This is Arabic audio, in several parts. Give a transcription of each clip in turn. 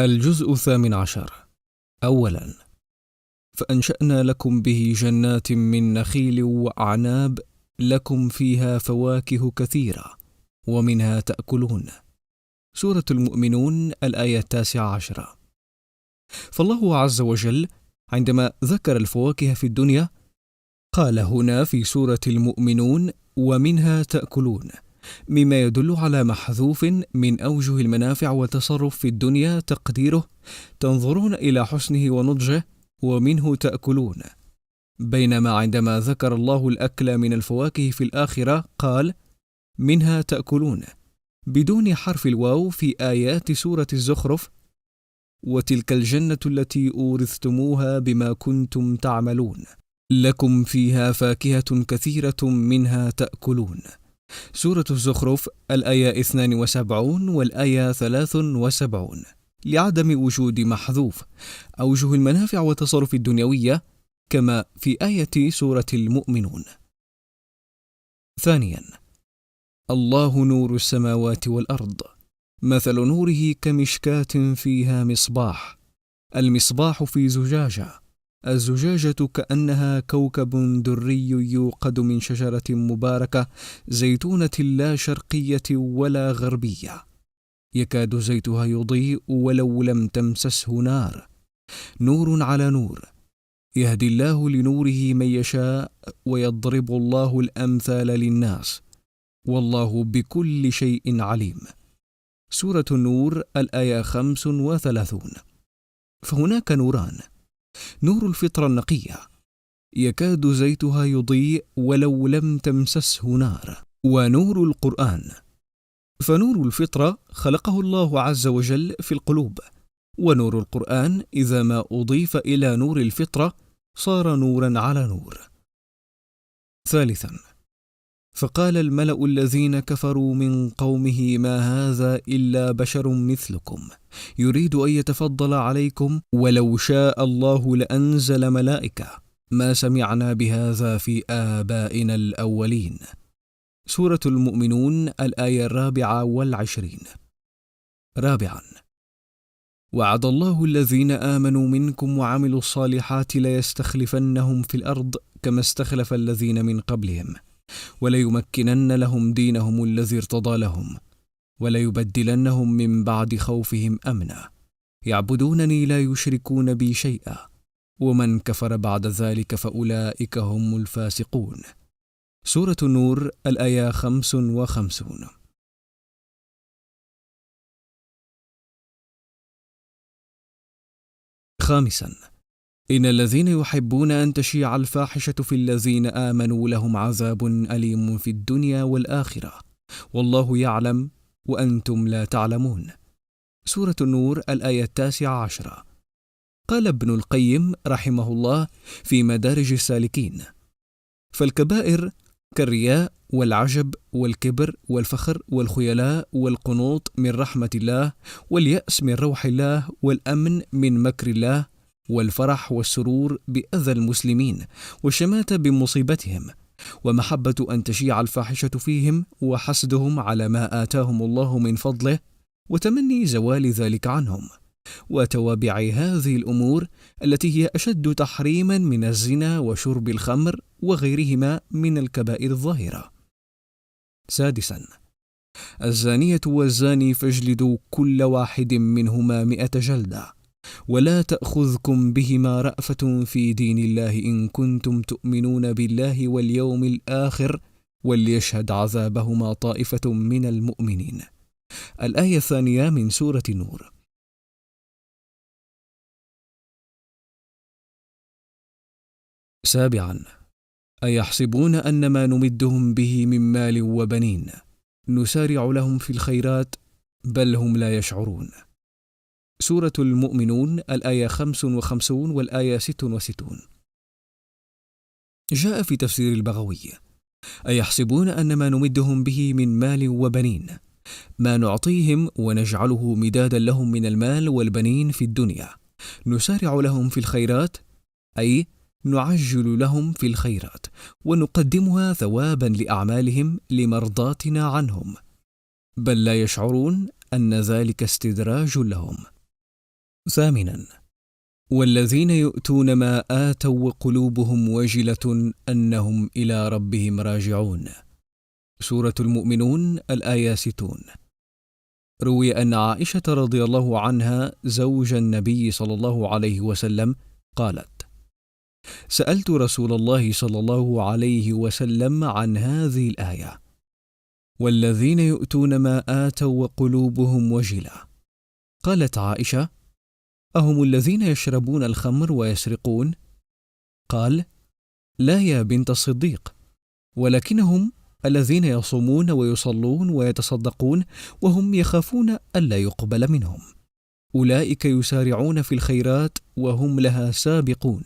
الجزء 18. أولا، فأنشأنا لكم به جنات من نخيل وأعناب لكم فيها فواكه كثيرة ومنها تأكلون. سورة المؤمنون الآية 19. فالله عز وجل عندما ذكر الفواكه في الدنيا قال هنا في سورة المؤمنون ومنها تأكلون، مما يدل على محذوف من أوجه المنافع والتصرف في الدنيا، تقديره تنظرون إلى حسنه ونضجه ومنه تأكلون، بينما عندما ذكر الله الأكل من الفواكه في الآخرة قال منها تأكلون بدون حرف الواو في آيات سورة الزخرف: وتلك الجنة التي أورثتموها بما كنتم تعملون لكم فيها فاكهة كثيرة منها تأكلون. سورة الزخرف الآية 72 والآية 73، لعدم وجود محذوف أوجه المنافع والتصرف الدنيوية كما في آية سورة المؤمنون. ثانيا، الله نور السماوات والأرض، مثل نوره كمشكاة فيها مصباح، المصباح في زجاجة، الزجاجة كأنها كوكب دري يوقد من شجرة مباركة زيتونة لا شرقية ولا غربية، يكاد زيتها يضيء ولو لم تمسسه نار، نور على نور، يهدي الله لنوره من يشاء ويضرب الله الأمثال للناس والله بكل شيء عليم. سورة النور الآية 35. فهناك نوران: نور الفطرة النقية يكاد زيتها يضيء ولو لم تمسسه نار، ونور القرآن. فنور الفطرة خلقه الله عز وجل في القلوب، ونور القرآن إذا ما أضيف إلى نور الفطرة صار نورا على نور. ثالثا، فقال الملأ الذين كفروا من قومه ما هذا إلا بشر مثلكم يريد أن يتفضل عليكم ولو شاء الله لأنزل ملائكة ما سمعنا بهذا في آبائنا الأولين. سورة المؤمنون الآية 24. رابعا، وعد الله الذين آمنوا منكم وعملوا الصالحات ليستخلفنهم في الأرض كما استخلف الذين من قبلهم وليمكنن لهم دينهم الذي ارتضى لهم وليبدلنهم من بعد خوفهم أمنا يعبدونني لا يشركون بي شيئا ومن كفر بعد ذلك فأولئك هم الفاسقون. سورة النور الآية 55. خامسا، إن الذين يحبون أن تشيع الفاحشة في الذين آمنوا لهم عذاب أليم في الدنيا والآخرة والله يعلم وأنتم لا تعلمون. سورة النور الآية 19. قال ابن القيم رحمه الله في مدارج السالكين: فالكبائر كالرياء والعجب والكبر والفخر والخيلاء والقنوط من رحمة الله واليأس من روح الله والأمن من مكر الله والفرح والسرور بأذى المسلمين والشماتة بمصيبتهم ومحبة أن تشيع الفاحشة فيهم وحسدهم على ما آتاهم الله من فضله وتمني زوال ذلك عنهم وتوابع هذه الأمور التي هي أشد تحريما من الزنا وشرب الخمر وغيرهما من الكبائر الظاهرة. سادسا، الزانية والزاني فاجلدوا كل واحد منهما 100 جلدة ولا تأخذكم بهما رأفة في دين الله إن كنتم تؤمنون بالله واليوم الآخر وليشهد عذابهما طائفة من المؤمنين. الآية 2 من سورة النور. سابعا، أيحسبون أن ما نمدهم به من مال وبنين نسارع لهم في الخيرات بل هم لا يشعرون. سورة المؤمنون الآية 55 والآية 66. جاء في تفسير البغوي: أيحسبون أن ما نمدهم به من مال وبنين، ما نعطيهم ونجعله مدادا لهم من المال والبنين في الدنيا نسارع لهم في الخيرات، أي نعجل لهم في الخيرات ونقدمها ثوابا لأعمالهم لمرضاتنا عنهم، بل لا يشعرون أن ذلك استدراج لهم. ثامنا: والذين يؤتون ما آتوا وقلوبهم وجلة أنهم إلى ربهم راجعون. سورة المؤمنون، الآية 60. روي أن عائشة رضي الله عنها زوج النبي صلى الله عليه وسلم قالت: سألت رسول الله صلى الله عليه وسلم عن هذه الآية: والذين يؤتون ما آتوا وقلوبهم وجلة. قالت عائشة: أهم الذين يشربون الخمر ويسرقون؟ قال: لا يا بنت الصديق، ولكنهم الذين يصومون ويصلون ويتصدقون وهم يخافون ألا يقبل منهم، أولئك يسارعون في الخيرات وهم لها سابقون.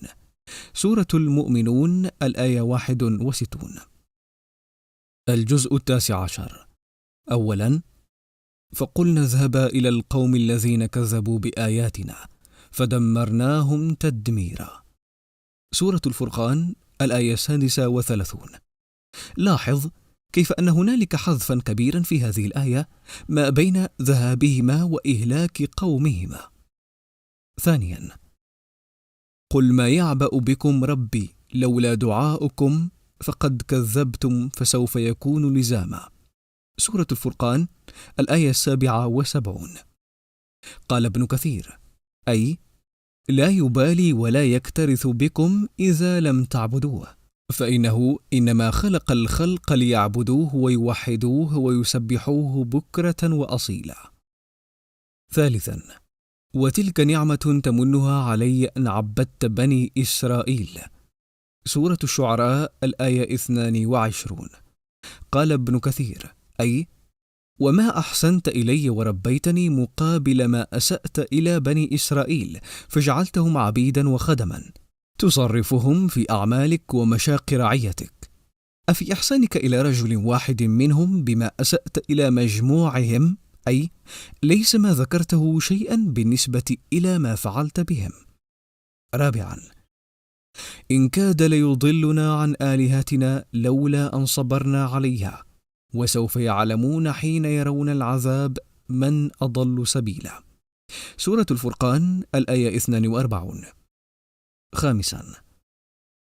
سورة المؤمنون، الآية 61. الجزء 19. أولا: فقلنا اذهبا إلى القوم الذين كذبوا بآياتنا فدمرناهم تدميرا. سورة الفرقان، الآية 36. لاحظ كيف أن هنالك حذفا كبيرا في هذه الآية ما بين ذهابهما وإهلاك قومهما. ثانيا: قل ما يعبأ بكم ربي لولا دعاؤكم فقد كذبتم فسوف يكون لزاما. سورة الفرقان، الآية 77. قال ابن كثير: أي لا يبالي ولا يكترث بكم إذا لم تعبدوه، فإنه إنما خلق الخلق ليعبدوه ويوحدوه ويسبحوه بكرة وأصيلا. ثالثا: وتلك نعمة تمنها علي أن عبدت بني إسرائيل. سورة الشعراء، الآية 22. قال ابن كثير: أي وما أحسنت إلي وربيتني مقابل ما أسأت إلى بني إسرائيل، فجعلتهم عبيدا وخدما تصرفهم في أعمالك ومشاق رعيتك. أفي إحسانك إلى رجل واحد منهم بما أسأت إلى مجموعهم؟ أي ليس ما ذكرته شيئا بالنسبة إلى ما فعلت بهم. رابعا: إن كاد ليضلنا عن آلهتنا لولا أن صبرنا عليها، وسوف يعلمون حين يرون العذاب من أضل سبيلا. سورة الفرقان، الآية 42. خامسا: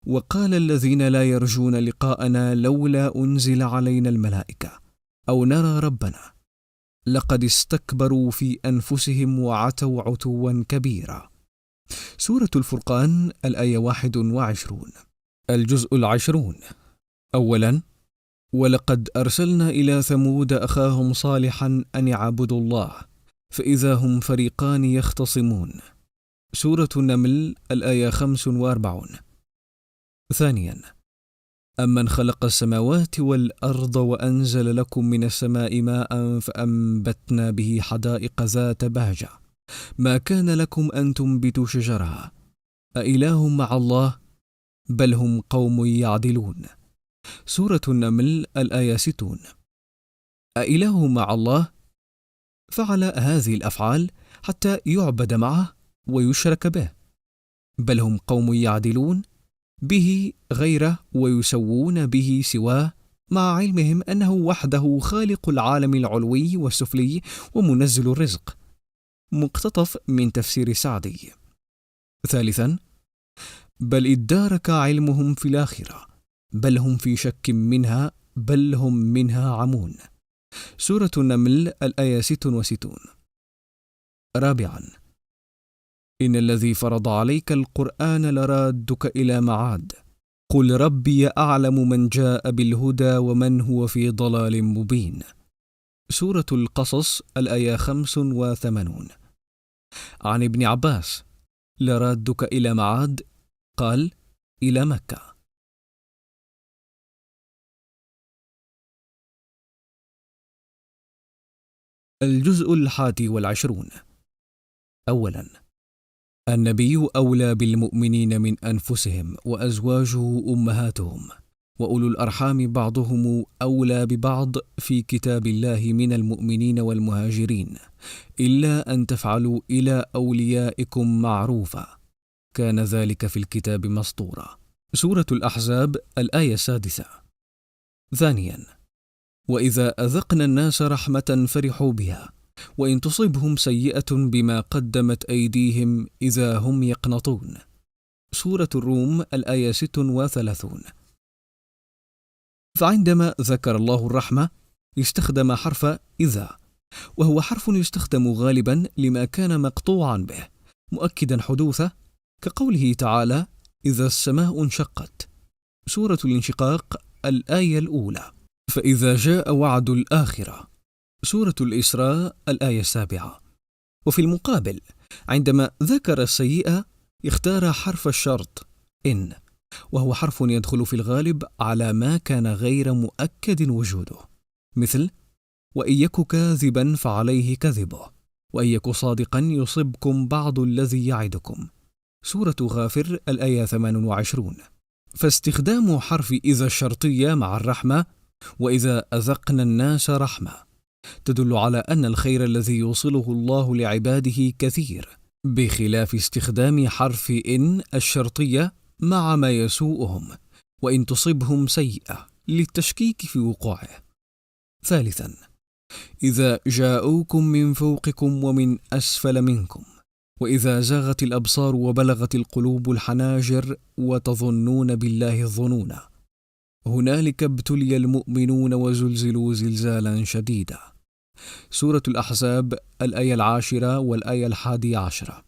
وقال الذين لا يرجون لقاءنا لولا أنزل علينا الملائكة أو نرى ربنا لقد استكبروا في أنفسهم وعتوا عتوا كبيرا. سورة الفرقان، الآية 21. الجزء 20. أولا: ولقد أرسلنا إلى ثمود أخاهم صالحا أن يعبدوا الله فإذا هم فريقان يختصمون. سورة النمل، الآية 45. ثانيا: أمن خلق السماوات والأرض وأنزل لكم من السماء ماء فأنبتنا به حدائق ذات بهجة ما كان لكم أن تنبتوا شجرها أإله مع الله بل هم قوم يعدلون. سورة النمل، الآية 60. أإله مع الله فعل هذه الأفعال حتى يعبد معه ويشرك به، بل هم قوم يعدلون به غيره ويسوون به سواه، مع علمهم أنه وحده خالق العالم العلوي والسفلي ومنزل الرزق. مقتطف من تفسير سعدي. ثالثا: بل ادارك علمهم في الآخرة بل هم في شك منها بل هم منها عمون. سورة النمل، الآية 66. رابعا: إن الذي فرض عليك القرآن لرادك إلى معاد قل ربي أعلم من جاء بالهدى ومن هو في ضلال مبين. سورة القصص، الآية 85. عن ابن عباس: لرادك إلى معاد قال: إلى مكة. الجزء 21. أولا: النبي أولى بالمؤمنين من أنفسهم وأزواجه أمهاتهم وأولو الأرحام بعضهم أولى ببعض في كتاب الله من المؤمنين والمهاجرين إلا أن تفعلوا إلى أوليائكم معروفا كان ذلك في الكتاب مسطورا. سورة الأحزاب، الآية 6. ثانيا: وإذا أذقنا الناس رحمة فرحوا بها وإن تصبهم سيئة بما قدمت أيديهم إذا هم يقنطون. سورة الروم الآية 36. فعندما ذكر الله الرحمة استخدم حرف إذا، وهو حرف يستخدم غالبا لما كان مقطوعا به مؤكدا حدوثه، كقوله تعالى: إذا السماء انشقت. سورة الانشقاق الآية الأولى. فإذا جاء وعد الآخرة. سورة الإسراء الآية 7. وفي المقابل عندما ذكر السيئة اختار حرف الشرط إن، وهو حرف يدخل في الغالب على ما كان غير مؤكد وجوده، مثل: وإن يك كاذبا فعليه كذبه، وإن يك صادقا يصبكم بعض الذي يعدكم. سورة غافر الآية 28. فاستخدام حرف إذا الشرطية مع الرحمة: وإذا أذقنا الناس رحمة، تدل على أن الخير الذي يوصله الله لعباده كثير، بخلاف استخدام حرف إن الشرطية مع ما يسوءهم وإن تصبهم سيئة للتشكيك في وقوعه. ثالثا، إذا جاءوكم من فوقكم ومن أسفل منكم، وإذا زاغت الأبصار وبلغت القلوب الحناجر وتظنون بالله الظنونا، هنالك ابتلي المؤمنون وزلزلوا زلزالا شديدا. سورة الأحزاب الآية 10 والآية 11.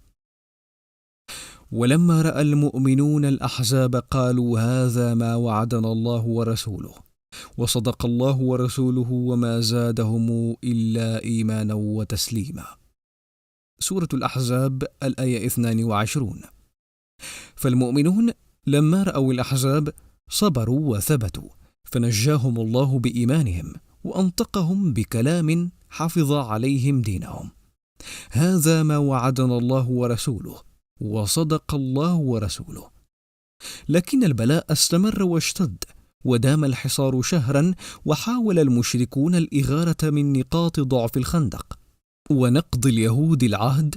ولما رأى المؤمنون الأحزاب قالوا هذا ما وعدنا الله ورسوله وصدق الله ورسوله وما زادهم إلا إيمانا وتسليما. سورة الأحزاب الآية 22. فالمؤمنون لما رأوا الأحزاب صبروا وثبتوا، فنجاهم الله بإيمانهم وأنطقهم بكلام حفظ عليهم دينهم. هذا ما وعدنا الله ورسوله وصدق الله ورسوله. لكن البلاء استمر واشتد، ودام الحصار شهرا، وحاول المشركون الإغارة من نقاط ضعف الخندق ونقض اليهود العهد.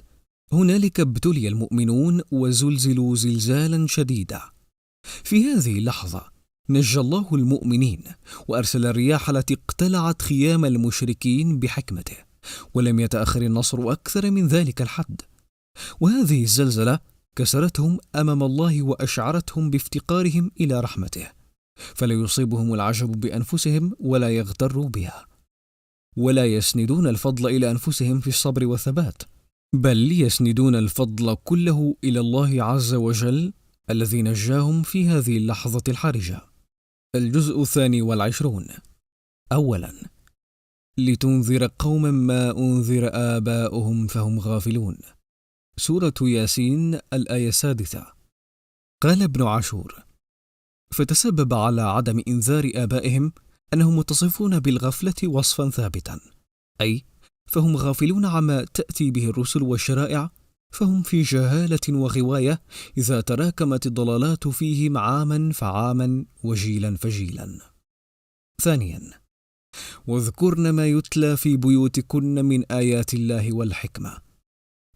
هنالك ابتلي المؤمنون وزلزلوا زلزالا شديدا. في هذه اللحظة نجى الله المؤمنين وأرسل الرياح التي اقتلعت خيام المشركين بحكمته، ولم يتأخر النصر أكثر من ذلك الحد. وهذه الزلزلة كسرتهم أمام الله وأشعرتهم بافتقارهم إلى رحمته، فلا يصيبهم العجب بأنفسهم ولا يغتروا بها، ولا يسندون الفضل إلى أنفسهم في الصبر والثبات، بل يسندون الفضل كله إلى الله عز وجل الذي نجاهم في هذه اللحظة الحرجة. الجزء 22. أولا، لتنذر قوما ما أنذر آباؤهم فهم غافلون. سورة ياسين الآية 6. قال ابن عاشور: فتسبب على عدم إنذار آبائهم أنهم متصفون بالغفلة وصفا ثابتا، أي فهم غافلون عما تأتي به الرسل والشرائع، فهم في جهالة وغواية إذا تراكمت الضلالات فيهم عاما فعاما وجيلا فجيلا. ثانيا، واذكرن ما يتلى في بيوتكن من آيات الله والحكمة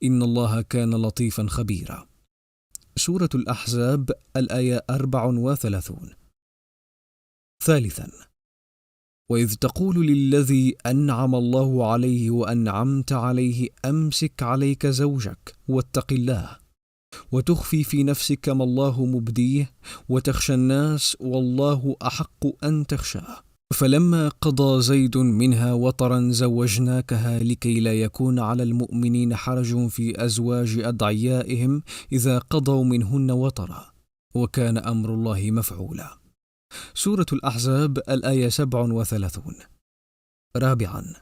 إن الله كان لطيفا خبيرا. سورة الأحزاب الآية 34. ثالثا، وإذ تقول للذي أنعم الله عليه وأنعمت عليه أمسك عليك زوجك واتق الله وتخفي في نفسك ما الله مبديه وتخشى الناس والله أحق أن تخشاه، فلما قضى زيد منها وطرا زوجناكها لكي لا يكون على المؤمنين حرج في أزواج أدعيائهم إذا قضوا منهن وطرا وكان أمر الله مفعولا. سورة الأحزاب الآية 37. رابعا،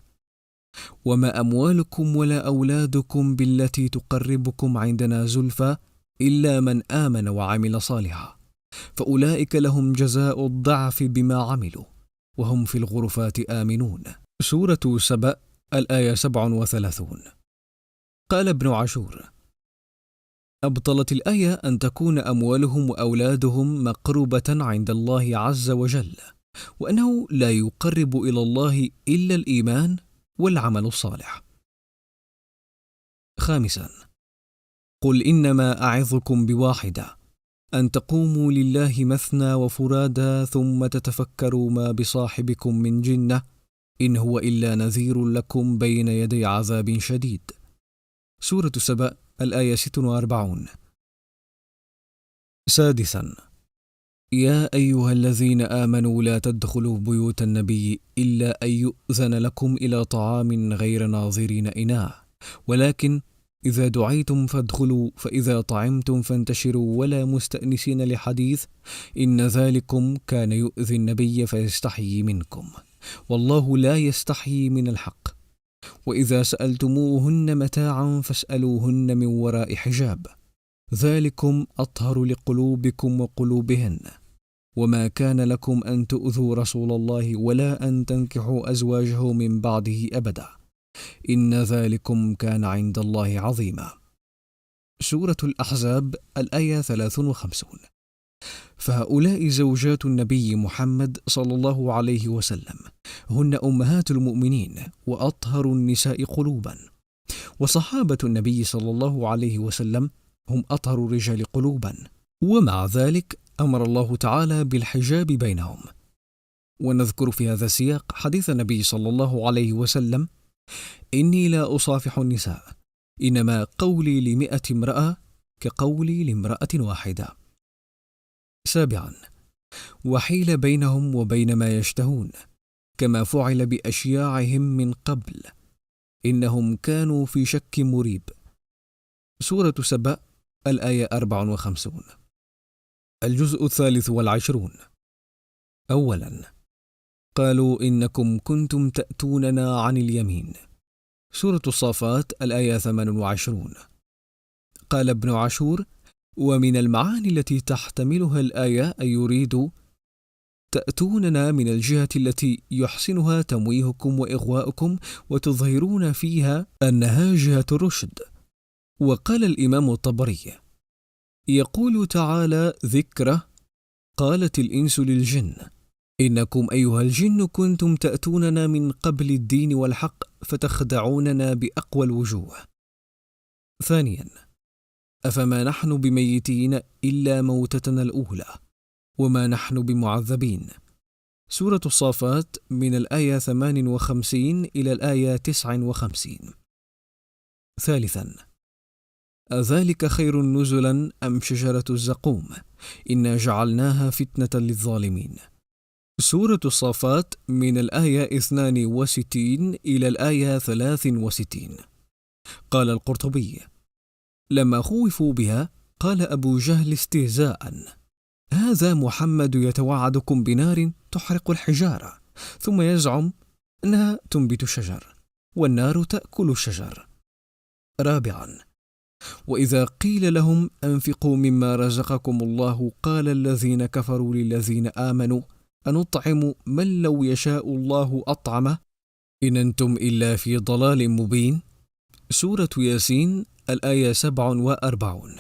وما أموالكم ولا أولادكم بالتي تقربكم عندنا زلفى إلا من آمن وعمل صالحا فأولئك لهم جزاء الضعف بما عملوا وهم في الغرفات آمنون. سورة سبأ الآية 37. قال ابن عاشور: أبطلت الآية أن تكون أموالهم وأولادهم مقربة عند الله عز وجل، وأنه لا يقرب إلى الله إلا الإيمان والعمل الصالح. خامسا، قل إنما أعظكم بواحدة أن تقوموا لله مثنى وفرادا ثم تتفكروا ما بصاحبكم من جنة إن هو إلا نذير لكم بين يدي عذاب شديد. سورة سبأ الآية 46. سادسا: يا أيها الذين آمنوا لا تدخلوا بيوت النبي إلا أن يؤذن لكم إلى طعام غير ناظرين إناه، ولكن إذا دعيتم فادخلوا، فإذا طعمتم فانتشروا ولا مستأنسين لحديث، إن ذلكم كان يؤذي النبي فيستحيي منكم، والله لا يستحيي من الحق. وإذا سألتموهن متاعا فاسألوهن من وراء حجاب، ذلكم أطهر لقلوبكم وقلوبهن. وما كان لكم أن تؤذوا رسول الله ولا أن تنكحوا أزواجه من بعده أبدا، إن ذلكم كان عند الله عظيما. سورة الأحزاب الآية 53. فهؤلاء زوجات النبي محمد صلى الله عليه وسلم هن أمهات المؤمنين وأطهر النساء قلوبا، وصحابة النبي صلى الله عليه وسلم هم أطهر الرجال قلوبا، ومع ذلك أمر الله تعالى بالحجاب بينهم. ونذكر في هذا السياق حديث النبي صلى الله عليه وسلم: إني لا أصافح النساء، إنما قولي ل100 امرأة كقولي لامرأة واحدة. سابعا: وحيل بينهم وبين ما يشتهون، كما فعل بأشياعهم من قبل، إنهم كانوا في شك مريب. سورة سبأ الآية 54. الجزء 23. أولا: قالوا إنكم كنتم تأتوننا عن اليمين. سورة الصافات الآية 28. قال ابن عاشور: ومن المعاني التي تحتملها الآية أن يريدوا تأتوننا من الجهة التي يحسنها تمويهكم وإغواءكم وتظهرون فيها أنها جهة الرشد. وقال الإمام الطبري: يقول تعالى ذكره: قالت الإنس للجن: إنكم أيها الجن كنتم تأتوننا من قبل الدين والحق فتخدعوننا بأقوى الوجوه. ثانيا: أفما نحن بميتين إلا موتتنا الأولى وما نحن بمعذبين. سورة الصافات من الآية 58 إلى الآية 59. ثالثا: أذلك خير نزلا أم شجرة الزقوم إنا جعلناها فتنة للظالمين. سورة الصافات من الآية 62 إلى الآية 63. قال القرطبي: لما خوفوا بها قال أبو جهل استهزاء: هذا محمد يتوعدكم بنار تحرق الحجارة، ثم يزعم أنها تنبت الشجر والنار تأكل الشجر. رابعا: وإذا قيل لهم أنفقوا مما رزقكم الله قال الذين كفروا للذين آمنوا أنطعم من لو يشاء الله أطعمه إن أنتم إلا في ضلال مبين. سورة ياسين الآية 47.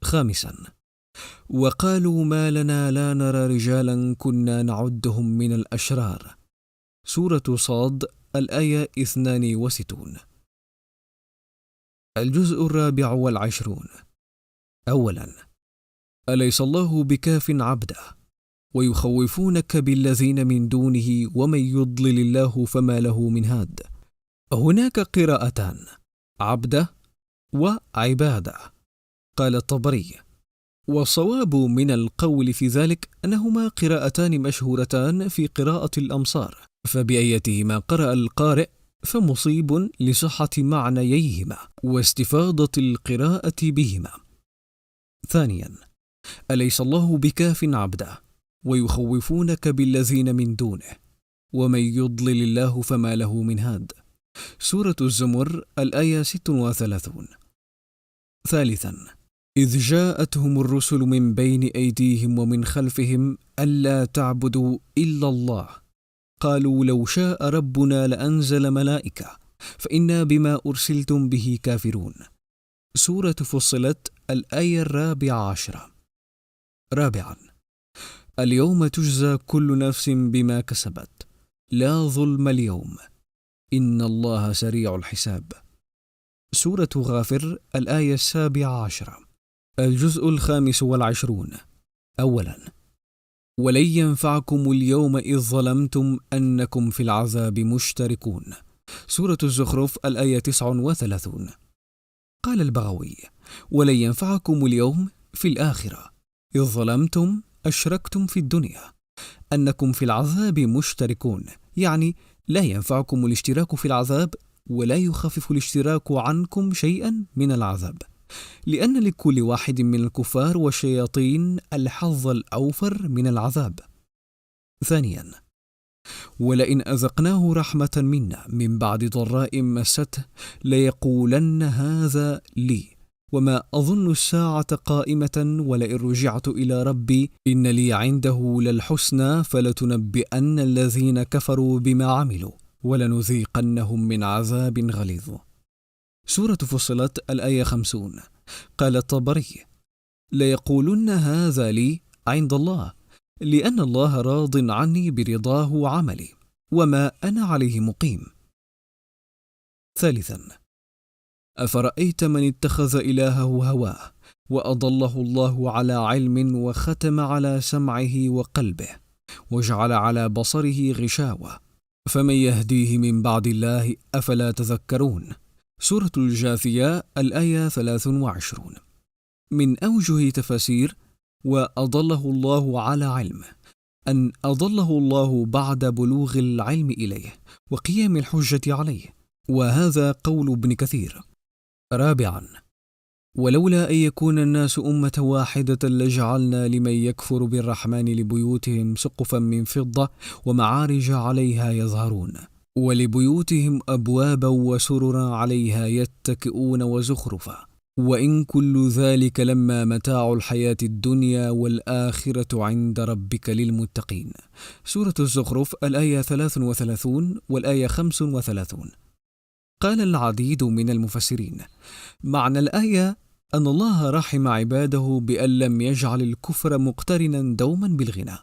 خامسا: وقالوا ما لنا لا نرى رجالا كنا نعدهم من الأشرار. سورة صاد الآية 62. الجزء 24. أولا: أليس الله بكاف عبده ويخوفونك بالذين من دونه ومن يضلل الله فما له من هاد. هناك قراءتان: عبده وعباده. قال الطبري: والصواب من القول في ذلك أنهما قراءتان مشهورتان في قراءة الأمصار، فبأيتهما قرأ القارئ فمصيب لصحة معنييهما واستفاضة القراءة بهما. ثانيا: أليس الله بكاف عبده ويخوفونك بالذين من دونه ومن يضلل الله فما له من هاد. سورة الزمر الآية 36. ثالثا: إذ جاءتهم الرسل من بين أيديهم ومن خلفهم ألا تعبدوا إلا الله قالوا لو شاء ربنا لأنزل ملائكة فإنا بما أرسلتم به كافرون. سورة فصلت الآية 14. رابعا: اليوم تجزى كل نفس بما كسبت لا ظلم اليوم إن الله سريع الحساب. سورة غافر الآية 17. الجزء 25. أولا: ولن ينفعكم اليوم إذ ظلمتم أنكم في العذاب مشتركون. سورة الزخرف الآية 39. قال البغوي: ولن ينفعكم اليوم في الآخرة إذ ظلمتم أشركتم في الدنيا أنكم في العذاب مشتركون، يعني لا ينفعكم الاشتراك في العذاب، ولا يخفف الاشتراك عنكم شيئا من العذاب، لأن لكل واحد من الكفار والشياطين الحظ الأوفر من العذاب. ثانيا: ولئن أذقناه رحمة منا من بعد ضراء مسته ليقولن هذا لي وما أظن الساعة قائمة ولئن رجعت إلى ربي إن لي عنده للحسنى فلتنبئن الذين كفروا بما عملوا ولنذيقنهم من عذاب غليظ. سورة فصلت الآية 50. قال الطبري: ليقولن هذا لي عند الله لأن الله راض عني برضاه عملي وما أنا عليه مقيم. ثالثا: أفرأيت من اتخذ إلهه هواه وأضله الله على علم وختم على سمعه وقلبه وجعل على بصره غشاوة فمن يهديه من بعد الله أفلا تذكرون. سورة الجاثية الآية 23. من أوجه تفاسير وأضله الله على علم أن أضله الله بعد بلوغ العلم إليه وقيام الحجة عليه، وهذا قول ابن كثير. رابعا: ولولا أن يكون الناس أمة واحدة لجعلنا لمن يكفر بالرحمن لبيوتهم سقفا من فضة ومعارج عليها يظهرون ولبيوتهم أبوابا وسررا عليها يتكئون وزخرفا وإن كل ذلك لما متاع الحياة الدنيا والآخرة عند ربك للمتقين. سورة الزخرف الآية 33 والآية 35. قال العديد من المفسرين: معنى الآية أن الله رحم عباده بأن لم يجعل الكفر مقترنا دوما بالغنى،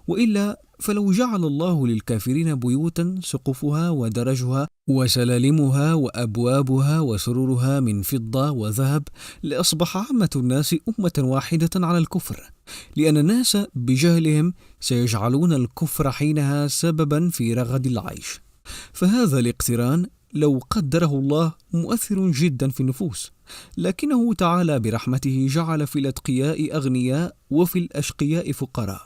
وإلا فلو جعل الله للكافرين بيوتا سقفها ودرجها وسلالمها وأبوابها وسرورها من فضة وذهب لأصبح عامة الناس أمة واحدة على الكفر، لأن الناس بجهلهم سيجعلون الكفر حينها سببا في رغد العيش. فهذا الاقتران لو قدره الله مؤثر جدا في النفوس، لكنه تعالى برحمته جعل في الأتقياء أغنياء وفي الأشقياء فقراء،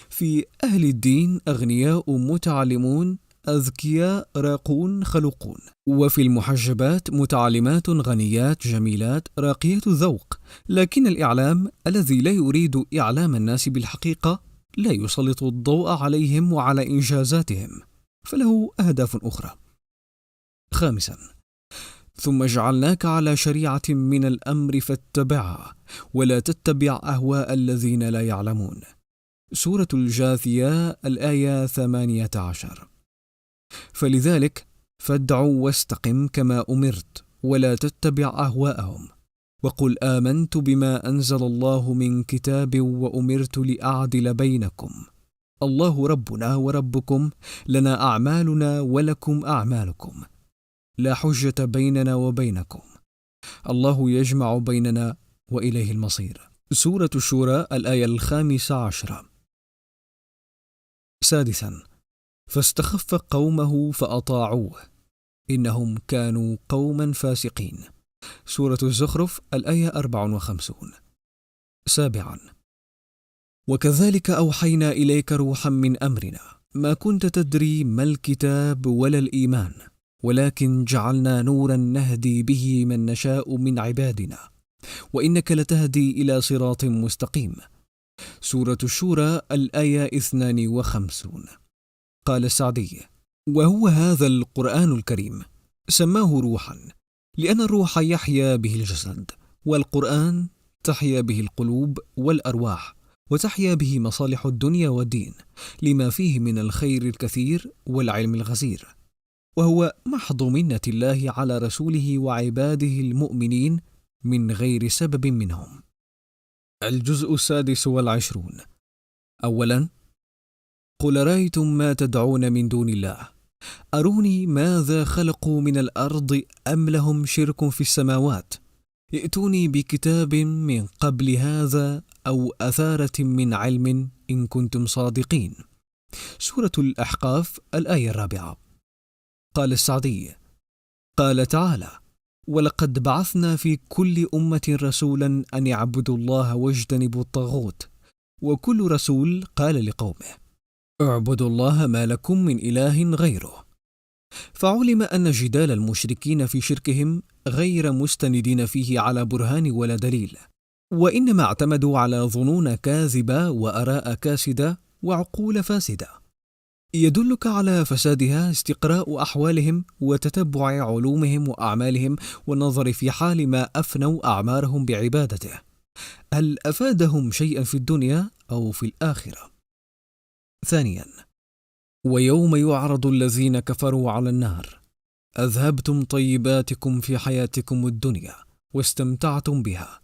في أهل الدين أغنياء متعلمون أذكياء راقون خلوقون، وفي المحجبات متعلمات غنيات جميلات راقيات الذوق. لكن الإعلام الذي لا يريد إعلام الناس بالحقيقة لا يسلط الضوء عليهم وعلى إنجازاتهم، فله أهداف أخرى. خامسا: ثم جعلناك على شريعة من الأمر فاتبعها ولا تتبع أهواء الذين لا يعلمون. سورة الجاثية الآية 18. فلذلك فادع واستقم كما أمرت ولا تتبع أهواءهم وقل آمنت بما أنزل الله من كتاب وأمرت لأعدل بينكم الله ربنا وربكم لنا أعمالنا ولكم أعمالكم لا حجة بيننا وبينكم الله يجمع بيننا وإليه المصير. سورة الشورى الآية 15. سادسا: فاستخف قومه فأطاعوه إنهم كانوا قوما فاسقين. سورة الزخرف الآية 54. سابعا: وكذلك أوحينا إليك روحا من أمرنا ما كنت تدري ما الكتاب ولا الإيمان ولكن جعلنا نورا نهدي به من نشاء من عبادنا وإنك لتهدي إلى صراط مستقيم. سورة الشورى الآية 52. قال السعدي: وهو هذا القرآن الكريم سماه روحا لأن الروح يحيا به الجسد، والقرآن تحيا به القلوب والأرواح، وتحيا به مصالح الدنيا والدين لما فيه من الخير الكثير والعلم الغزير، وهو محض منة الله على رسوله وعباده المؤمنين من غير سبب منهم. الجزء 26. أولا: قل رأيتم ما تدعون من دون الله أروني ماذا خلقوا من الأرض أم لهم شرك في السماوات ائتوني بكتاب من قبل هذا أو أثارة من علم إن كنتم صادقين. سورة الأحقاف الآية 4. قال السعدي: قال تعالى: ولقد بعثنا في كل أمة رسولا أن يعبدوا الله واجتنبوا الطاغوت، وكل رسول قال لقومه: اعبدوا الله ما لكم من إله غيره. فعلم أن جدال المشركين في شركهم غير مستندين فيه على برهان ولا دليل، وإنما اعتمدوا على ظنون كاذبة وآراء كاسدة وعقول فاسدة. يدلك على فسادها استقراء أحوالهم وتتبع علومهم وأعمالهم والنظر في حال ما أفنوا أعمارهم بعبادته، هل أفادهم شيئا في الدنيا أو في الآخرة؟ ثانيا: ويوم يعرض الذين كفروا على النار أذهبتم طيباتكم في حياتكم الدنيا واستمتعتم بها،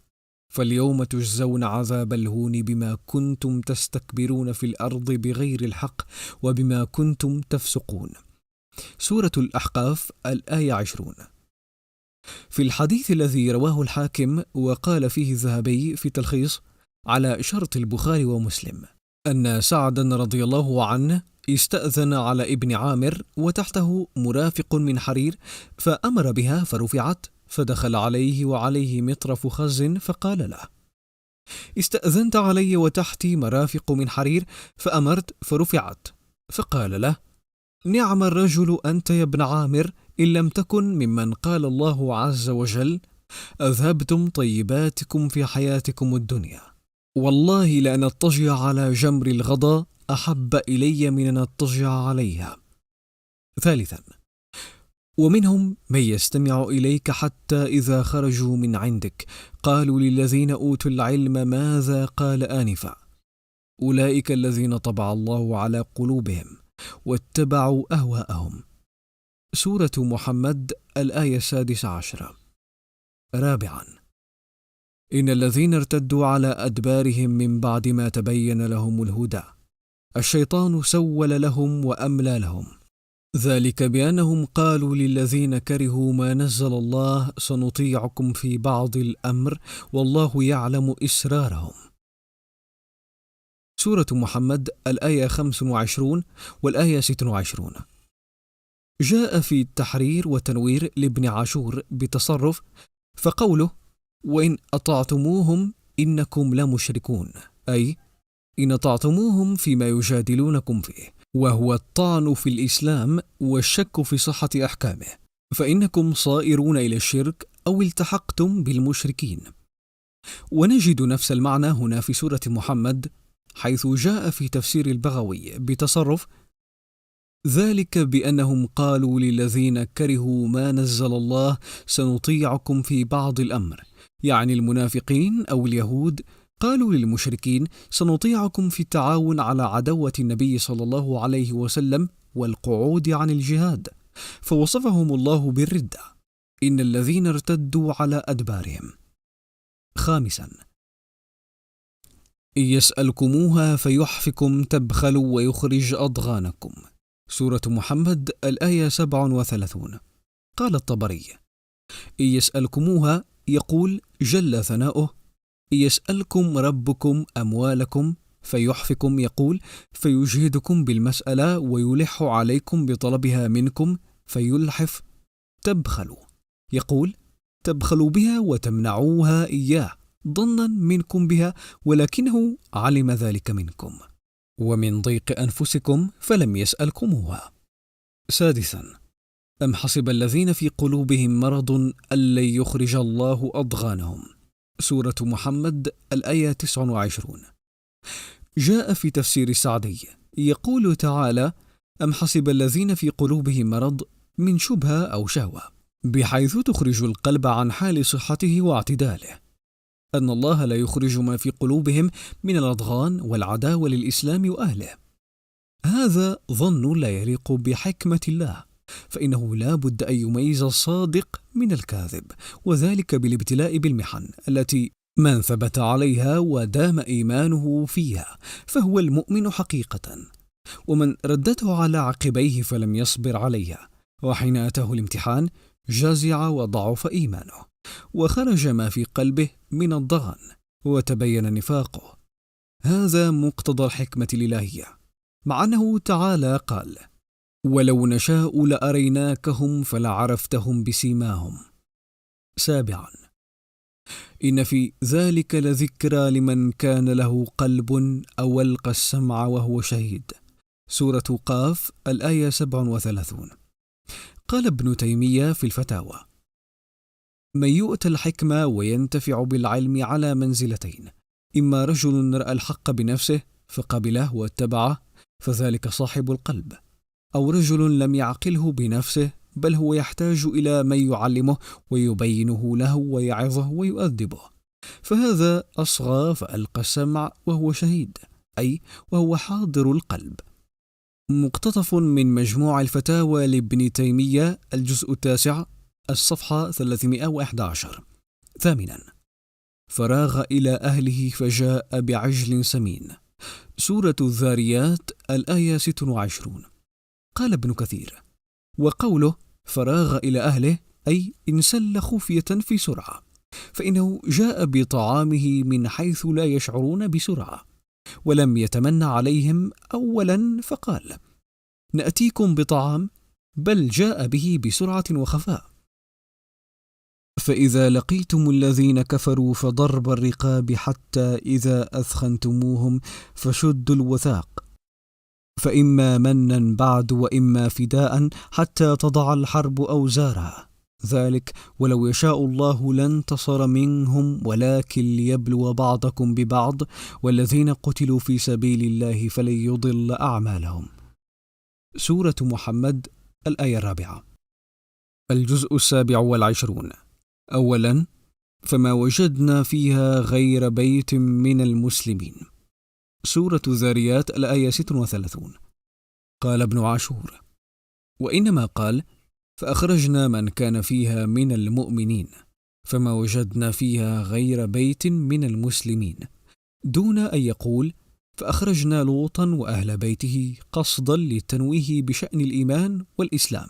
فاليوم تجزون عذاب الهون بما كنتم تستكبرون في الأرض بغير الحق وبما كنتم تفسقون. سورة الأحقاف الآية 20. في الحديث الذي رواه الحاكم وقال فيه الذهبي في تلخيص على شرط البخاري ومسلم أن سعدا رضي الله عنه استأذن على ابن عامر وتحته مرافق من حرير فأمر بها فرفعت، فدخل عليه وعليه مطرف خز فقال له: استأذنت علي وتحتي مرافق من حرير فأمرت فرفعت، فقال له: نعم الرجل أنت يا ابن عامر إن لم تكن ممن قال الله عز وجل: أذهبتم طيباتكم في حياتكم الدنيا، والله لأن أضطجع على جمر الغضا أحب إلي من أن أضطجع عليها. ثالثا: ومنهم من يستمع إليك حتى إذا خرجوا من عندك قالوا للذين أوتوا العلم ماذا قال آنفا، أولئك الذين طبع الله على قلوبهم واتبعوا أهواءهم. سورة محمد الآية 16. رابعا: إن الذين ارتدوا على أدبارهم من بعد ما تبين لهم الهدى الشيطان سول لهم وأملى لهم، ذلك بأنهم قالوا للذين كرهوا ما نزل الله سنطيعكم في بعض الأمر والله يعلم إسرارهم. سورة محمد الآية 25 والآية 26. جاء في التحرير والتنوير لابن عاشور بتصرف فقوله: وإن أطعتموهم إنكم لمشركون، أي إن أطعتموهم فيما يجادلونكم فيه، وهو الطعن في الإسلام والشك في صحة أحكامه، فإنكم صائرون إلى الشرك أو التحقتم بالمشركين. ونجد نفس المعنى هنا في سورة محمد، حيث جاء في تفسير البغوي بتصرف: ذلك بأنهم قالوا للذين كرهوا ما نزل الله سنطيعكم في بعض الأمر، يعني المنافقين أو اليهود قالوا للمشركين سنطيعكم في التعاون على عدوة النبي صلى الله عليه وسلم والقعود عن الجهاد، فوصفهم الله بالردة: إن الذين ارتدوا على أدبارهم. خامسا: إن يسألكموها فيحفكم تبخلوا ويخرج أضغانكم. سورة محمد الآية 37. قال الطبري: إن يسألكموها يقول جل ثناؤه: إن يسألكم ربكم أموالكم فيحفكم يقول فيجهدكم بالمسألة ويلح عليكم بطلبها منكم فيلحف. تبخلوا يقول تبخلوا بها وتمنعوها إياه ظنا منكم بها ولكنه علم ذلك منكم، ومن ضيق أنفسكم فلم يسألكموها. سادسا: أم حسب الذين في قلوبهم مرض أن لن يخرج الله أضغانهم. سورة محمد الآية 29. جاء في تفسير السعدي يقول تعالى: أم حسب الذين في قلوبهم مرض من شبهة أو شهوة، بحيث تخرج القلب عن حال صحته واعتداله، أن الله لا يخرج ما في قلوبهم من الأضغان والعداوة للإسلام وأهله. هذا ظن لا يليق بحكمة الله، فإنه لا بد أن يميز الصادق من الكاذب، وذلك بالابتلاء بالمحن التي من ثبت عليها ودام إيمانه فيها فهو المؤمن حقيقة، ومن ردته على عقبيه فلم يصبر عليها وحين أتاه الامتحان جزع وضعف إيمانه، وخرج ما في قلبه من الضغن، وتبين نفاقه. هذا مقتضى الحكمة الإلهية، مع أنه تعالى قال: ولو نشاء لأريناكهم فلعرفتهم بسيماهم. 7. إن في ذلك لذكرى لمن كان له قلب أو ألقى السمع وهو شهيد. سورة قاف الآية 37. قال ابن تيمية في الفتاوى: من يؤتى الحكمة وينتفع بالعلم على منزلتين: إما رجل رأى الحق بنفسه فقبله واتبعه فذلك صاحب القلب، أو رجل لم يعقله بنفسه بل هو يحتاج إلى من يعلمه ويبينه له ويعظه ويؤدبه، فهذا أصغى فألقى السمع وهو شهيد، أي وهو حاضر القلب. مقتطف من مجموع الفتاوى لابن تيمية الجزء 9 الصفحة 311. 8. فراغ إلى أهله فجاء بعجل سمين. سورة الذاريات الآية 26. قال ابن كثير: وقوله فراغ إلى أهله أي انسل خفية في سرعة، فإنه جاء بطعامه من حيث لا يشعرون بسرعة، ولم يتمنى عليهم أولا فقال: نأتيكم بطعام، بل جاء به بسرعة وخفاء. فإذا لقيتم الذين كفروا فضرب الرقاب حتى إذا أثخنتموهم فشدوا الوثاق، فإما منا بعد وإما فداء حتى تضع الحرب أوزارها، ذلك ولو يشاء الله لانتصر منهم ولكن ليبلو بعضكم ببعض، والذين قتلوا في سبيل الله فلن يضل أعمالهم. سورة محمد الآية 4. الجزء 27. أولا: فما وجدنا فيها غير بيت من المسلمين. سورة الذاريات الآية 36. قال ابن عاشور: وإنما قال: فأخرجنا من كان فيها من المؤمنين، فما وجدنا فيها غير بيت من المسلمين، دون أن يقول: فأخرجنا لوطا وأهل بيته، قصدا للتنويه بشأن الإيمان والإسلام،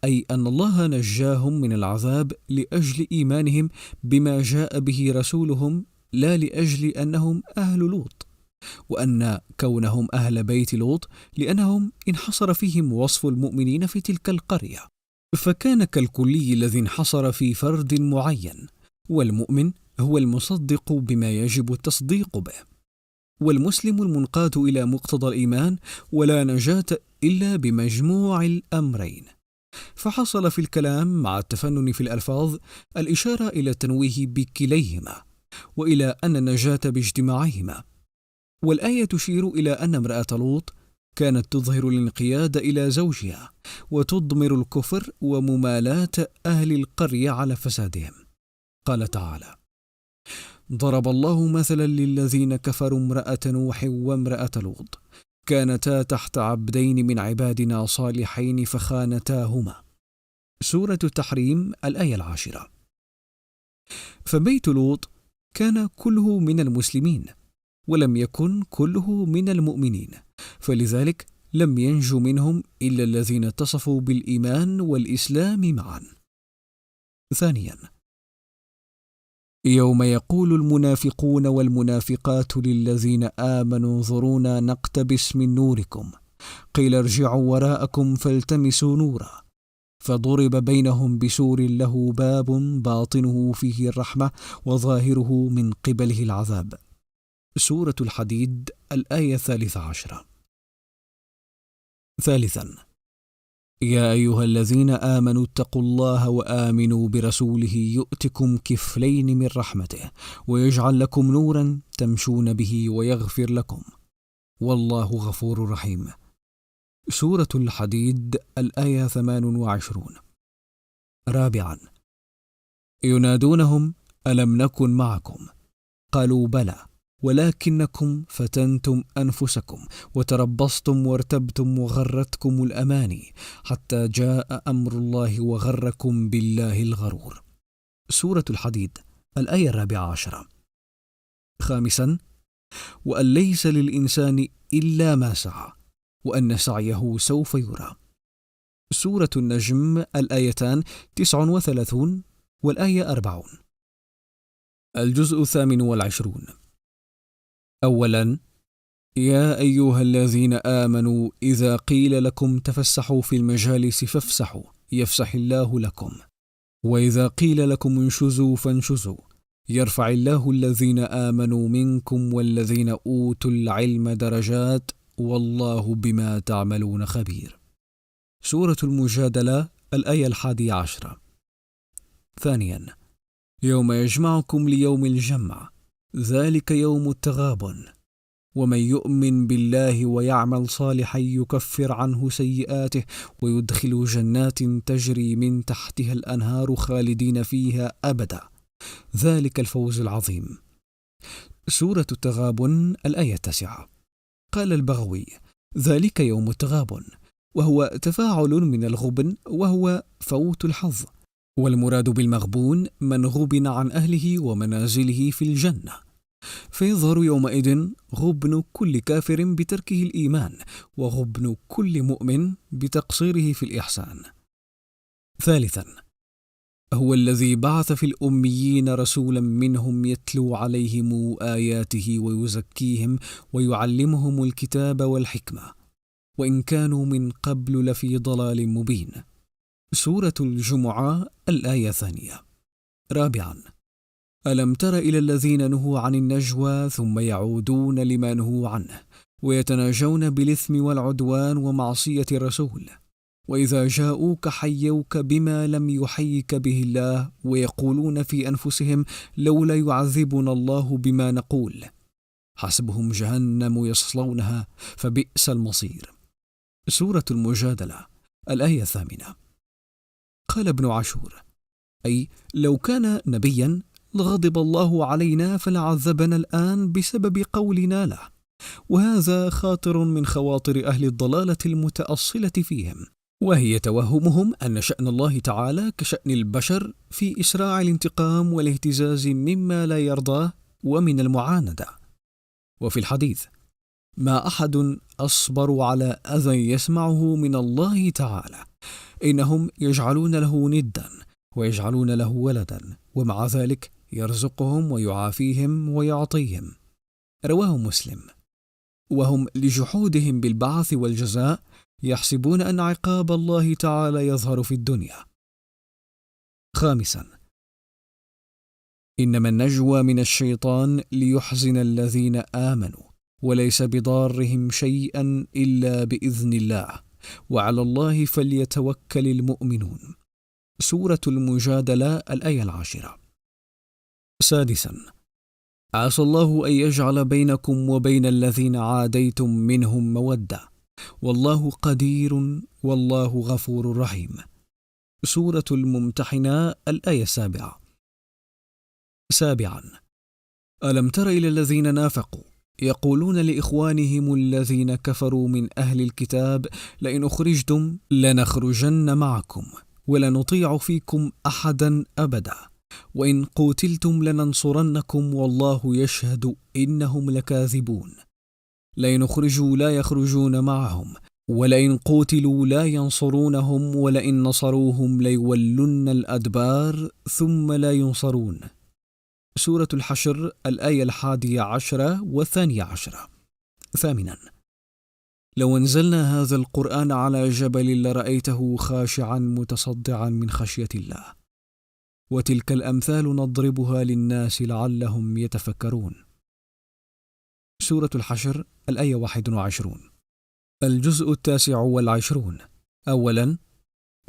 أي أن الله نجاهم من العذاب لأجل إيمانهم بما جاء به رسولهم، لا لأجل أنهم أهل لوط، وأن كونهم أهل بيت لوط لأنهم انحصر فيهم وصف المؤمنين في تلك القرية، فكان كالكلي الذي انحصر في فرد معين، والمؤمن هو المصدق بما يجب التصديق به، والمسلم المنقاد إلى مقتضى الإيمان، ولا نجاة إلا بمجموع الأمرين. فحصل في الكلام مع التفنن في الألفاظ الإشارة إلى التنويه بكليهما، وإلى أن النجاة باجتماعهما. والآية تشير إلى أن امرأة لوط كانت تظهر الانقياد إلى زوجها، وتضمر الكفر وممالاة أهل القرية على فسادهم. قال تعالى: ضرب الله مثلا للذين كفروا امرأة نوح وامرأة لوط كانتا تحت عبدين من عبادنا صالحين فخانتاهما. سورة التحريم الآية 10. فبيت لوط كان كله من المسلمين، ولم يكن كله من المؤمنين، فلذلك لم ينجو منهم إلا الذين اتصفوا بالإيمان والإسلام معا. ثانيا: يوم يقول المنافقون والمنافقات للذين آمنوا انظرونا نقتبس من نوركم قيل ارجعوا وراءكم فالتمسوا نورا فضرب بينهم بسور له باب باطنه فيه الرحمة وظاهره من قبله العذاب. سورة الحديد الآية 13. ثالثا: يا أيها الذين آمنوا اتقوا الله وآمنوا برسوله يؤتكم كفلين من رحمته ويجعل لكم نورا تمشون به ويغفر لكم والله غفور رحيم. سورة الحديد الآية 28. رابعا: ينادونهم ألم نكن معكم قالوا بلى ولكنكم فتنتم أنفسكم وتربصتم وارتبتم وغرتكم الأماني حتى جاء أمر الله وغركم بالله الغرور. سورة الحديد الآية 14. خامسا: وأن ليس للإنسان إلا ما سعى وأن سعيه سوف يرى. سورة النجم الآيتان 39 والآية 40. الجزء 28. أولا: يا أيها الذين آمنوا إذا قيل لكم تفسحوا في المجالس فافسحوا يفسح الله لكم، وإذا قيل لكم انشزوا فانشزوا يرفع الله الذين آمنوا منكم والذين أوتوا العلم درجات والله بما تعملون خبير. سورة المجادلة الآية 11. ثانيا: يوم يجمعكم ليوم الجمع ذلك يوم التغابن، ومن يؤمن بالله ويعمل صالحا يكفر عنه سيئاته ويدخل جنات تجري من تحتها الأنهار خالدين فيها أبدا ذلك الفوز العظيم. سورة التغابن الآية 9. قال البغوي: ذلك يوم التغابن، وهو تفاعل من الغبن وهو فوت الحظ، والمراد بالمغبون من غبن عن أهله ومنازله في الجنة، فيظهر يومئذ غبن كل كافر بتركه الإيمان وغبن كل مؤمن بتقصيره في الإحسان. ثالثا: هو الذي بعث في الأميين رسولا منهم يتلو عليهم آياته ويزكيهم ويعلمهم الكتاب والحكمة وإن كانوا من قبل لفي ضلال مبين. سورة الجمعة الآية 2. رابعا: ألم تر إلى الذين نهوا عن النجوى ثم يعودون لما نهوا عنه ويتناجون بالإثم والعدوان ومعصية الرسول، وإذا جاءوك حيوك بما لم يحيك به الله ويقولون في أنفسهم لولا يعذبنا الله بما نقول حسبهم جهنم يصلونها فبئس المصير. سورة المجادلة الآية 8. قال ابن عاشور: أي لو كان نبيا لغضب الله علينا فلعذبنا الآن بسبب قولنا له، وهذا خاطر من خواطر أهل الضلالة المتأصلة فيهم، وهي توهمهم أن شأن الله تعالى كشأن البشر في إسراع الانتقام والاهتزاز مما لا يرضاه ومن المعاندة. وفي الحديث: ما أحد أصبر على أذى يسمعه من الله تعالى، إنهم يجعلون له ندا ويجعلون له ولدا ومع ذلك يرزقهم ويعافيهم ويعطيهم. رواه مسلم. وهم لجحودهم بالبعث والجزاء يحسبون أن عقاب الله تعالى يظهر في الدنيا. خامسا: إنما النجوى من الشيطان ليحزن الذين آمنوا وليس بضارهم شيئا إلا بإذن الله وعلى الله فليتوكل المؤمنون. سورة المجادلة الآية 10. سادسا: عسى الله أن يجعل بينكم وبين الذين عاديتم منهم مودة والله قدير والله غفور رحيم. سورة الممتحنة الآية 7. سابعا: ألم تر إلى الذين نافقوا يقولون لإخوانهم الذين كفروا من أهل الكتاب لئن أخرجتم لنخرجن معكم ولنطيع فيكم أحدا أبدا وإن قوتلتم لننصرنكم والله يشهد إنهم لكاذبون. لئن أخرجوا لا يخرجون معهم ولئن قوتلوا لا ينصرونهم ولئن نصروهم ليولن الأدبار ثم لا ينصرون. سورة الحشر الآية 11 و12. ثامنا: لو أنزلنا هذا القرآن على جبل لرأيته خاشعا متصدعا من خشية الله وتلك الأمثال نضربها للناس لعلهم يتفكرون. سورة الحشر الآية 21. الجزء 29. أولا: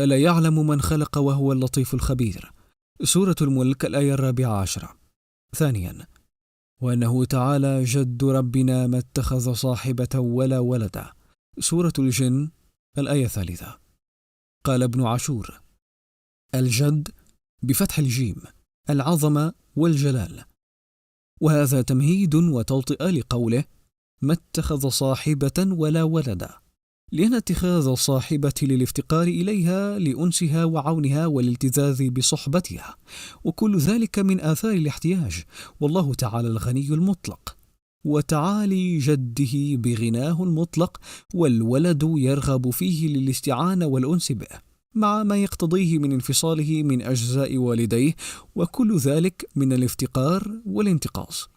ألا يعلم من خلق وهو اللطيف الخبير. سورة الملك الآية 14. ثانيا: وأنه تعالى جد ربنا ما اتخذ صاحبة ولا ولدا. سورة الجن الآية 3. قال ابن عاشور: الجد بفتح الجيم العظمة والجلال، وهذا تمهيد وتوطئة لقوله ما اتخذ صاحبة ولا ولدا، لأن اتخاذ الصاحبة للافتقار إليها لأنسها وعونها والالتذاذ بصحبتها، وكل ذلك من آثار الاحتياج، والله تعالى الغني المطلق. وتعالي جده بغناه المطلق، والولد يرغب فيه للاستعانة والأنس به، مع ما يقتضيه من انفصاله من أجزاء والديه، وكل ذلك من الافتقار والانتقاص.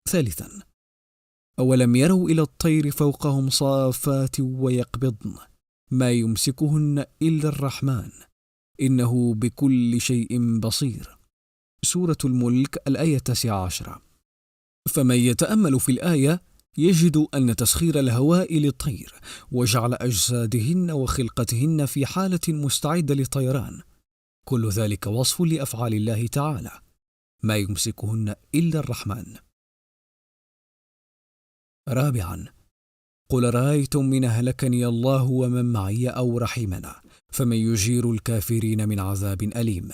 ثالثا، أولم يروا إلى الطير فوقهم صافات ويقبضن ما يمسكهن إلا الرحمن إنه بكل شيء بصير. سورة الملك الآية 19. فمن يتأمل في الآية يجد أن تسخير الهواء للطير وجعل أجسادهن وخلقتهن في حالة مستعدة للطيران، كل ذلك وصف لأفعال الله تعالى، ما يمسكهن إلا الرحمن. رابعا، قل رأيتم من أهلكني الله ومن معي أو رحمنا فمن يجير الكافرين من عذاب أليم.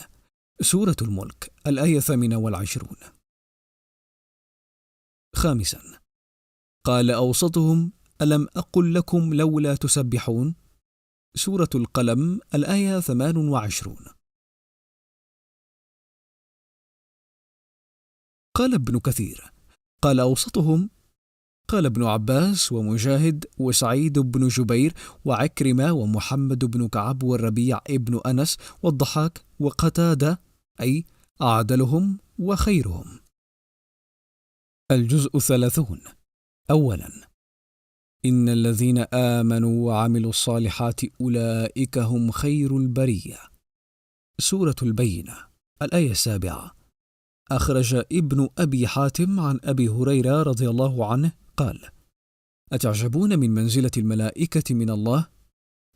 سورة الملك الآية 28. خامسا، قال أوسطهم ألم أقل لكم لولا تسبحون. سورة القلم الآية 28. قال ابن كثير قال أوسطهم قال ابن عباس ومجاهد وسعيد بن جبير وعكرمة ومحمد بن كعب والربيع ابن أنس والضحاك وقتادة، أي أعدلهم وخيرهم. الجزء 30. أولا، إن الذين آمنوا وعملوا الصالحات أولئك هم خير البرية. سورة البينة الآية 7. أخرج ابن أبي حاتم عن أبي هريرة رضي الله عنه قال: أتعجبون من منزلة الملائكة من الله؟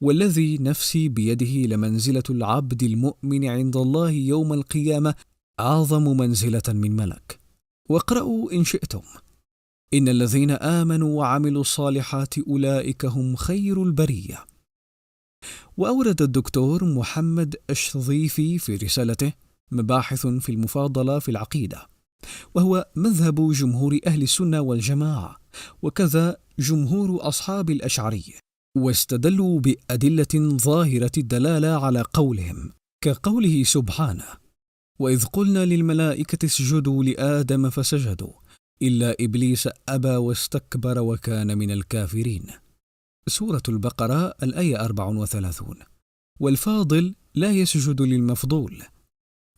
والذي نفسي بيده لمنزلة العبد المؤمن عند الله يوم القيامة أعظم منزلة من ملك. واقرأوا إن شئتم: إن الذين آمنوا وعملوا الصالحات أولئك هم خير البرية. وأورد الدكتور محمد الشظيفي في رسالته مباحث في المفاضلة في العقيدة، وهو مذهب جمهور أهل السنة والجماعة، وكذا جمهور أصحاب الأشعرية، واستدلوا بأدلة ظاهرة الدلالة على قولهم، كقوله سبحانه: وإذ قلنا للملائكة اسجدوا لآدم فسجدوا إلا إبليس أبى واستكبر وكان من الكافرين. سورة البقرة الآية 34. والفاضل لا يسجد للمفضول.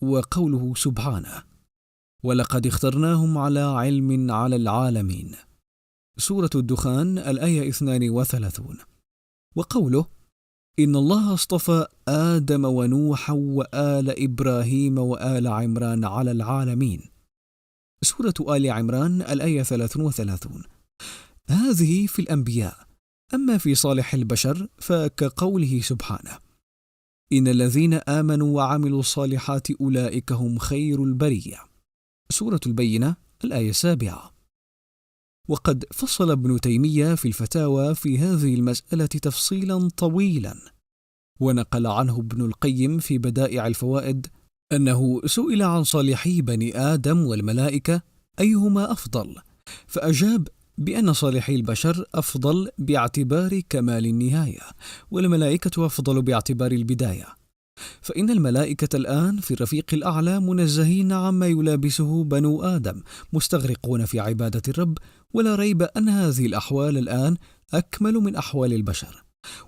وقوله سبحانه: ولقد اخترناهم على علم على العالمين. سورة الدخان الآية 32. وقوله: إن الله اصطفى آدم ونوحا وآل إبراهيم وآل عمران على العالمين. سورة آل عمران الآية 33. هذه في الأنبياء. أما في صالح البشر فكقوله سبحانه: إن الذين آمنوا وعملوا الصالحات أولئك هم خير البرية. سورة البينة الآية 7. وقد فصل ابن تيمية في الفتاوى في هذه المسألة تفصيلا طويلا، ونقل عنه ابن القيم في بدائع الفوائد أنه سئل عن صالحي بني آدم والملائكة أيهما أفضل، فأجاب بأن صالحي البشر أفضل باعتبار كمال النهاية، والملائكة أفضل باعتبار البداية، فإن الملائكة الآن في الرفيق الأعلى منزهين عما يلابسه بنو آدم، مستغرقون في عبادة الرب، ولا ريب أن هذه الأحوال الآن أكمل من أحوال البشر.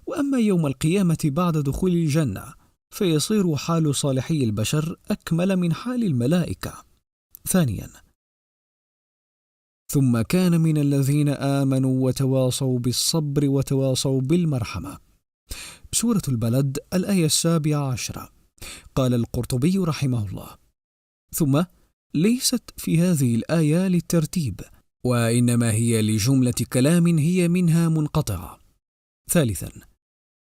وأما يوم القيامة بعد دخول الجنة فيصير حال صالحي البشر أكمل من حال الملائكة. ثانيا، ثم كان من الذين آمنوا وتواصوا بالصبر وتواصوا بالمرحمة. سورة البلد الآية 17. قال القرطبي رحمه الله: ثم ليست في هذه الآية للترتيب، وإنما هي لجملة كلام هي منها منقطعة. ثالثا،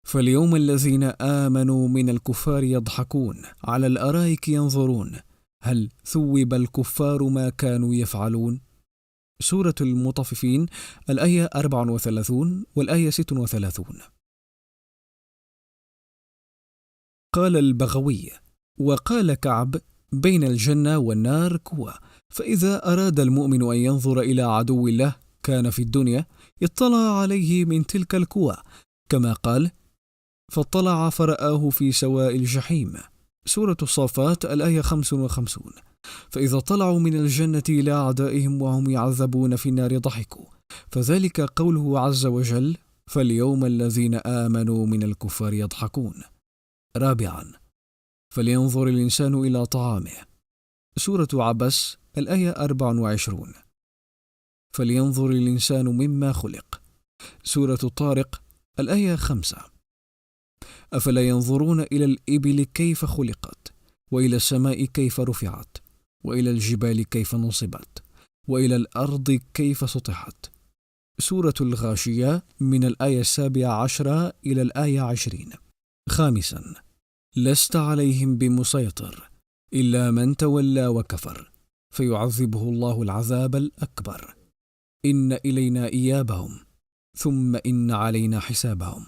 فاليوم الذين آمنوا من الكفار يضحكون على الأرائك ينظرون هل ثوب الكفار ما كانوا يفعلون. سورة المطففين الآية 34 والآية 36. قال البغوي: وقال كعب: بين الجنة والنار كوى، فإذا أراد المؤمن أن ينظر إلى عدو الله كان في الدنيا اطلع عليه من تلك الكوى، كما قال: فاطلع فرآه في سواء الجحيم. سورة الصافات الآية 55. فإذا طلعوا من الجنة إلى أعدائهم وهم يعذبون في النار ضحكوا، فذلك قوله عز وجل: فاليوم الذين آمنوا من الكفار يضحكون. رابعا: فلينظر الإنسان إلى طعامه. سورة عبس الآية 24. فلينظر الإنسان مما خلق. سورة طارق الآية 5. أفلا ينظرون إلى الإبل كيف خلقت، وإلى السماء كيف رفعت، وإلى الجبال كيف نصبت، وإلى الأرض كيف سطحت. سورة الغاشية من الآية 17 إلى الآية 20. خامسا: لست عليهم بمسيطر إلا من تولى وكفر فيعذبه الله العذاب الأكبر. إن إلينا إيابهم ثم إن علينا حسابهم.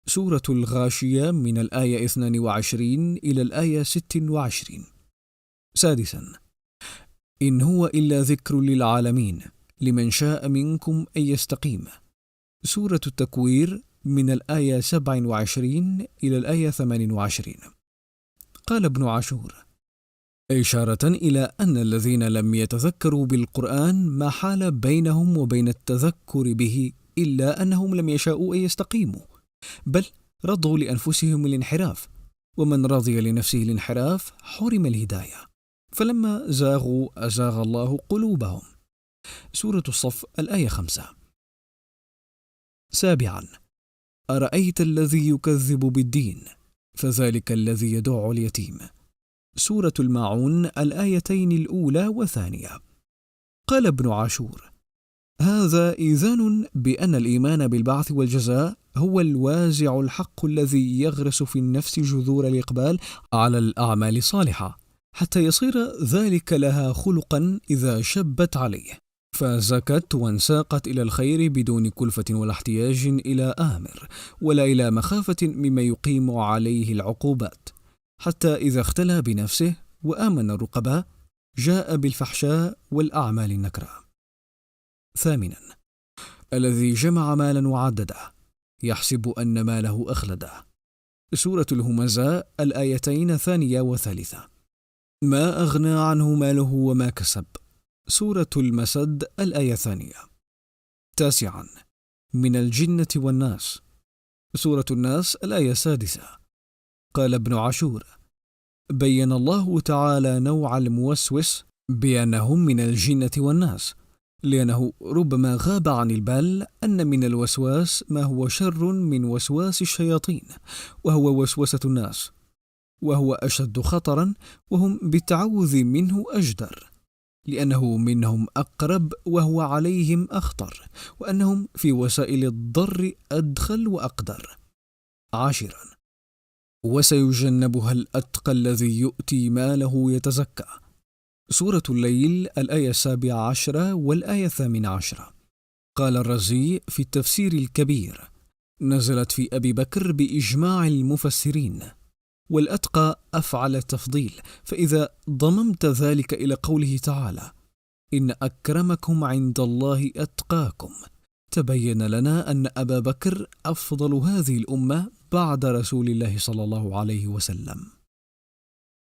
سورة الغاشية من الآية 22 إلى الآية 26. سادسا: إن هو إلا ذكر للعالمين لمن شاء منكم أن يستقيم. سورة التكوير من الآية 27 إلى الآية 28. قال ابن عاشور: إشارة إلى أن الذين لم يتذكروا بالقرآن ما حال بينهم وبين التذكر به إلا أنهم لم يشاءوا أن يستقيموا، بل رضوا لأنفسهم الانحراف، ومن رضي لنفسه الانحراف حرم الهداية، فلما زاغوا أزاغ الله قلوبهم. سورة الصف الآية 5. سابعا: أرأيت الذي يكذب بالدين فذلك الذي يدع اليتيم. سورة الماعون الآيتين الأولى والثانية. قال ابن عاشور: هذا إذان بأن الإيمان بالبعث والجزاء هو الوازع الحق الذي يغرس في النفس جذور الإقبال على الأعمال الصالحة حتى يصير ذلك لها خلقا إذا شبت عليه، فزكت وانساقت إلى الخير بدون كلفة ولا احتياج إلى آمر ولا إلى مخافة مما يقيم عليه العقوبات، حتى إذا اختلى بنفسه وآمن الرقباء جاء بالفحشاء والأعمال النكرة. ثامنا: الذي جمع مالا وعدده يحسب أن ماله أخلده. سورة الهمزاء الآيتين 2 و3. ما أغنى عنه ماله وما كسب. سورة المسد الآية 2. تاسعا: من الجنة والناس. سورة الناس الآية 6. قال ابن عاشور: بين الله تعالى نوع الموسوس بأنهم من الجنة والناس، لأنه ربما غاب عن البال أن من الوسواس ما هو شر من وسواس الشياطين، وهو وسوسة الناس، وهو أشد خطرا، وهم بالتعوذ منه أجدر، لأنه منهم أقرب وهو عليهم أخطر، وأنهم في وسائل الضر أدخل وأقدر. عاشرا: وسيجنبها الأتقى الذي يؤتي ماله يتزكى. سورة الليل الآية 17 والآية 18. قال الرازي في التفسير الكبير: نزلت في أبي بكر بإجماع المفسرين، والأتقى أفعل التفضيل، فإذا ضممت ذلك إلى قوله تعالى: إن أكرمكم عند الله أتقاكم، تبين لنا أن أبا بكر أفضل هذه الأمة بعد رسول الله صلى الله عليه وسلم.